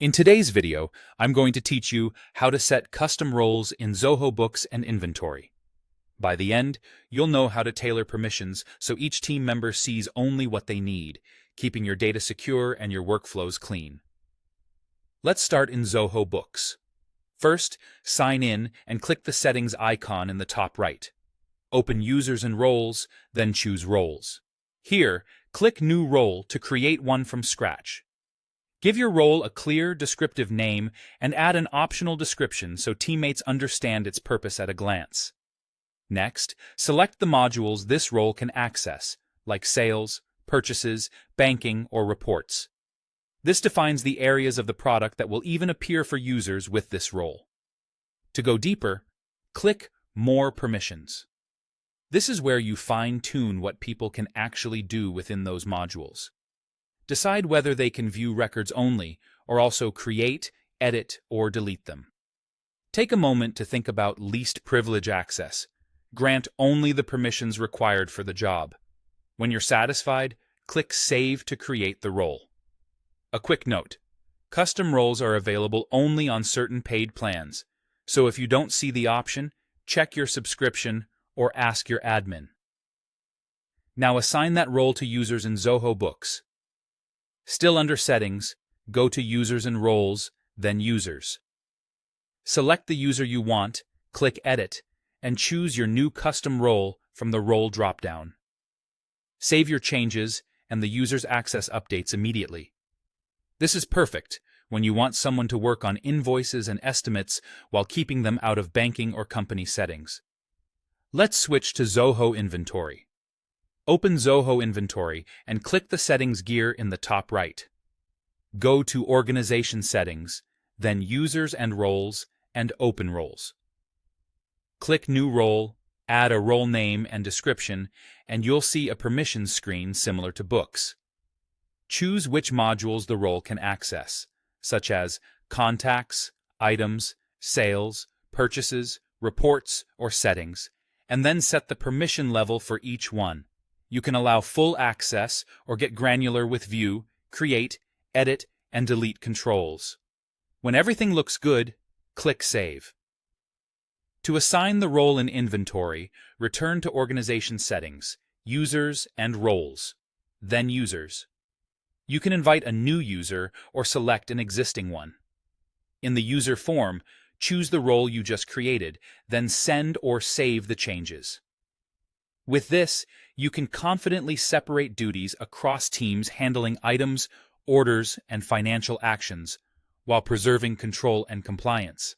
In today's video, I'm going to teach you how to set custom roles in Zoho Books and Inventory. By the end, you'll know how to tailor permissions so each team member sees only what they need, keeping your data secure and your workflows clean. Let's start in Zoho Books. First, sign in and click the settings icon in the top right. Open Users and Roles, then choose Roles. Here, click New Role to create one from scratch. Give your role a clear, descriptive name and add an optional description so teammates understand its purpose at a glance. Next, select the modules this role can access, like sales, purchases, banking, or reports. This defines the areas of the product that will even appear for users with this role. To go deeper, click More Permissions. This is where you fine-tune what people can actually do within those modules. Decide whether they can view records only, or also create, edit, or delete them. Take a moment to think about least privilege access. Grant only the permissions required for the job. When you're satisfied, click Save to create the role. A quick note: custom roles are available only on certain paid plans, so if you don't see the option, check your subscription or ask your admin. Now assign that role to users in Zoho Books. Still under Settings, go to Users and Roles, then Users. Select the user you want, click Edit, and choose your new custom role from the Role dropdown. Save your changes, and the user's access updates immediately. This is perfect when you want someone to work on invoices and estimates while keeping them out of banking or company settings. Let's switch to Zoho Inventory. Open Zoho Inventory and click the Settings gear in the top right. Go to Organization Settings, then Users and Roles, and Open Roles. Click New Role, add a role name and description, and you'll see a permissions screen similar to Books. Choose which modules the role can access, such as Contacts, Items, Sales, Purchases, Reports, or Settings, and then set the permission level for each one. You can allow full access or get granular with view, create, edit, and delete controls. When everything looks good, click Save. To assign the role in Inventory, return to Organization Settings, Users and Roles, then Users. You can invite a new user or select an existing one. In the user form, choose the role you just created, then send or save the changes. With this, you can confidently separate duties across teams handling items, orders, and financial actions, while preserving control and compliance.